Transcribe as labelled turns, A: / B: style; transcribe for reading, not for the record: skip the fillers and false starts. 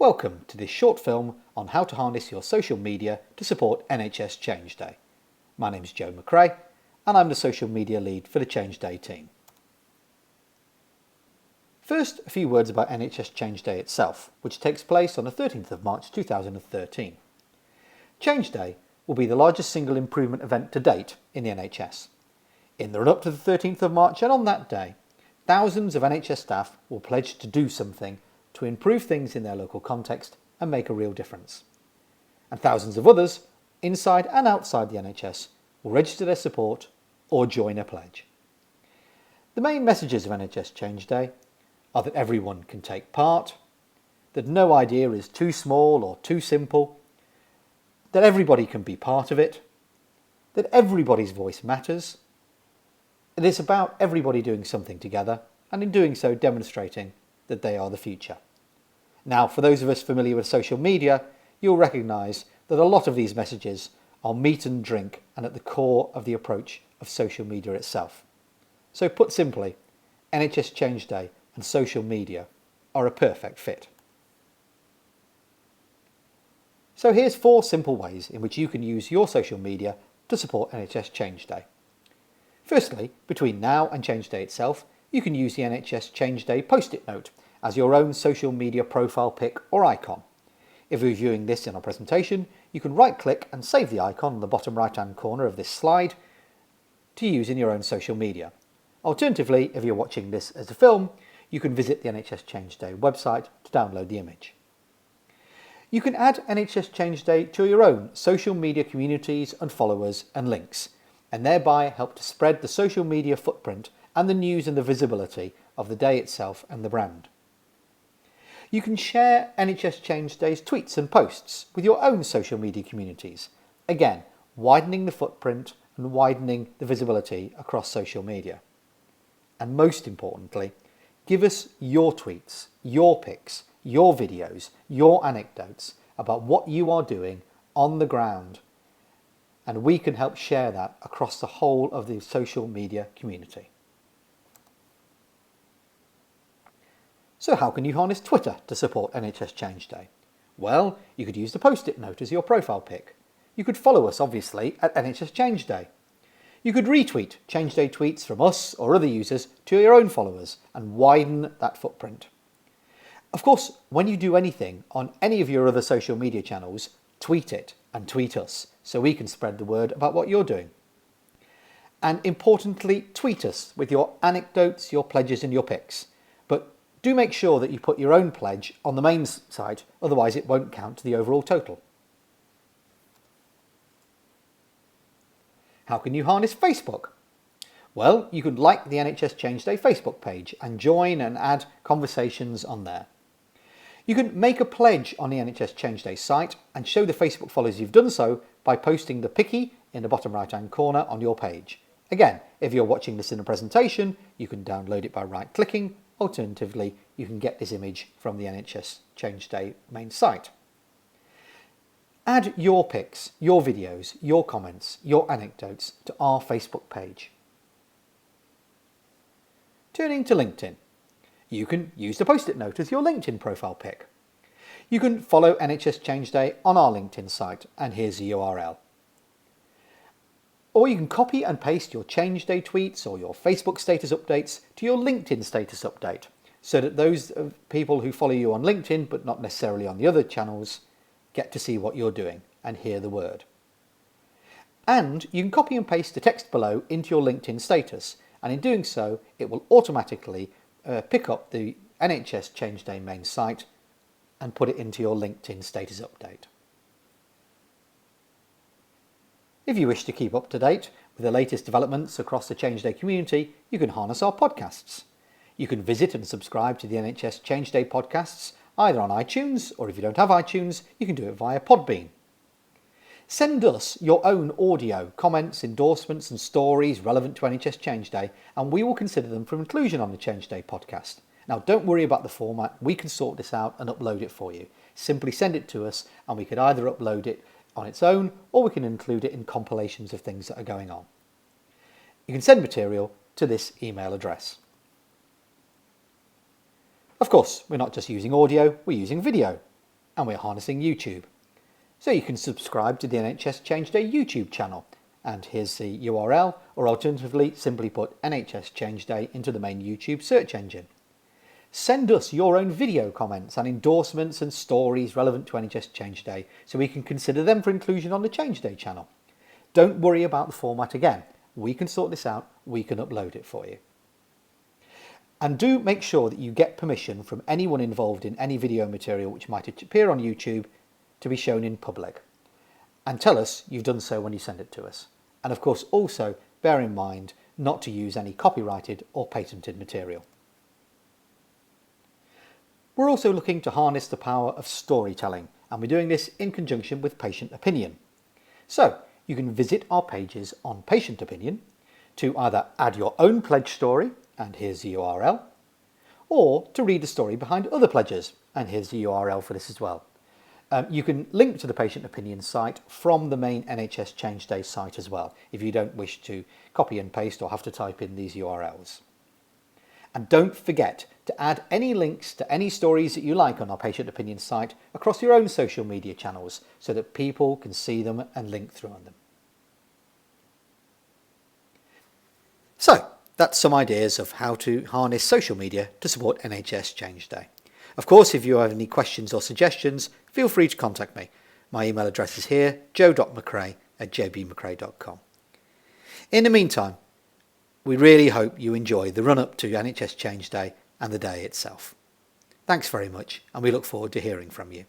A: Welcome to this short film on how to harness your social media to support NHS Change Day. My name is McCrea and I'm the social media lead for the Change Day team. First, a few words about NHS Change Day itself, which takes place on the 13th of March 2013. Change Day will be the largest single improvement event to date in the NHS. In the run-up to the 13th of March and on that day, thousands of NHS staff will pledge to do something to improve things in their local context and make a real difference. And thousands of others, inside and outside the NHS, will register their support or join a pledge. The main messages of NHS Change Day are that everyone can take part, that no idea is too small or too simple, that everybody can be part of it, that everybody's voice matters. It is about everybody doing something together and in doing so demonstrating that they are the future. Now, for those of us familiar with social media, you'll recognise that a lot of these messages are meat and drink and at the core of the approach of social media itself. So put simply, NHS Change Day and social media are a perfect fit. So here's 4 simple ways in which you can use your social media to support NHS Change Day. Firstly, between now and Change Day itself, you can use the NHS Change Day post-it note as your own social media profile pic or icon. If you're viewing this in our presentation, you can right-click and save the icon in the bottom right-hand corner of this slide to use in your own social media. Alternatively, if you're watching this as a film, you can visit the NHS Change Day website to download the image. You can add NHS Change Day to your own social media communities and followers and links, and thereby help to spread the social media footprint and the news and the visibility of the day itself and the brand. You can share NHS Change Day's tweets and posts with your own social media communities, again widening the footprint and widening the visibility across social media. And most importantly, give us your tweets, your pics, your videos, your anecdotes about what you are doing on the ground, and we can help share that across the whole of the social media community. So how can you harness Twitter to support NHS Change Day? Well, you could use the post-it note as your profile pic. You could follow us, obviously, at NHS Change Day. You could retweet Change Day tweets from us or other users to your own followers and widen that footprint. Of course, when you do anything on any of your other social media channels, tweet it and tweet us so we can spread the word about what you're doing. And importantly, tweet us with your anecdotes, your pledges and your pics. But do make sure that you put your own pledge on the main site, otherwise it won't count to the overall total. How can you harness Facebook? Well, you could like the NHS Change Day Facebook page and join and add conversations on there. You can make a pledge on the NHS Change Day site and show the Facebook followers you've done so by posting the picky in the bottom right hand corner on your page. Again, if you're watching this in a presentation, you can download it by right clicking. Alternatively, you can get this image from the NHS Change Day main site. Add your pics, your videos, your comments, your anecdotes to our Facebook page. Turning to LinkedIn. You can use the post-it note as your LinkedIn profile pic. You can follow NHS Change Day on our LinkedIn site, and here's the URL. Or you can copy and paste your Change Day tweets or your Facebook status updates to your LinkedIn status update, so that those people who follow you on LinkedIn, but not necessarily on the other channels, get to see what you're doing and hear the word. And you can copy and paste the text below into your LinkedIn status, and in doing so, it will automatically pick up the NHS Change Day main site and put it into your LinkedIn status update. If you wish to keep up to date with the latest developments across the Change Day community, you can harness our podcasts. You can visit and subscribe to the NHS Change Day podcasts either on iTunes, or if you don't have iTunes, you can do it via Podbean. Send us your own audio, comments, endorsements and stories relevant to NHS Change Day, and we will consider them for inclusion on the Change Day podcast. Now, don't worry about the format. We can sort this out and upload it for you. Simply send it to us and we could either upload it on its own or we can include it in compilations of things that are going on. You can send material to this email address. Of course, we're not just using audio, we're using video. and we're harnessing YouTube. So you can subscribe to the NHS Change Day YouTube channel, and here's the URL, or alternatively simply put NHS Change Day into the main YouTube search engine. Send us your own video comments and endorsements and stories relevant to NHS Change Day so we can consider them for inclusion on the Change Day channel. Don't worry about the format again. We can sort this out, we can upload it for you. And do make sure that you get permission from anyone involved in any video material which might appear on YouTube to be shown in public. And tell us you've done so when you send it to us. And of course also bear in mind not to use any copyrighted or patented material. We're also looking to harness the power of storytelling, and we're doing this in conjunction with patient opinion. So you can visit our pages on patient opinion to either add your own pledge story, and here's the URL, or to read the story behind other pledges, and here's the URL for this as well. You can link to the patient opinion site from the main NHS Change Day site as well, if you don't wish to copy and paste or have to type in these URLs. And don't forget to add any links to any stories that you like on our patient opinion site across your own social media channels so that people can see them and link through on them. So that's some ideas of how to harness social media to support NHS Change Day. Of course, if you have any questions or suggestions, feel free to contact me. My email address is here, joe.mccrea@jbmccrea.com. In the meantime, we really hope you enjoy the run-up to NHS Change Day and the day itself. Thanks very much, and we look forward to hearing from you.